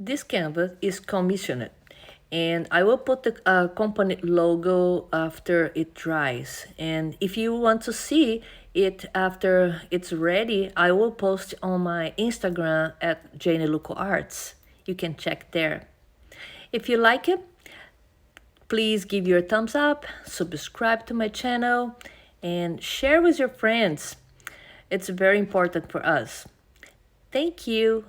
This canvas is commissioned and I will put the company logo after it dries. And if you want to see it after it's ready, I will post on my Instagram at Jane Luco Arts. You can check there. If you like it, please give your thumbs up, subscribe to my channel, and share with your friends. It's very important for us. Thank you.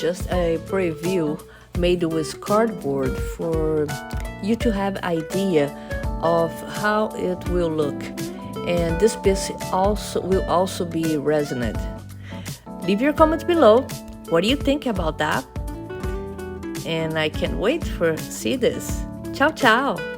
just a preview made with cardboard for you to have idea of how it will look. And this piece will also be resined. Leave your comment below. What do you think about that? And I can't wait for see this. Ciao, ciao.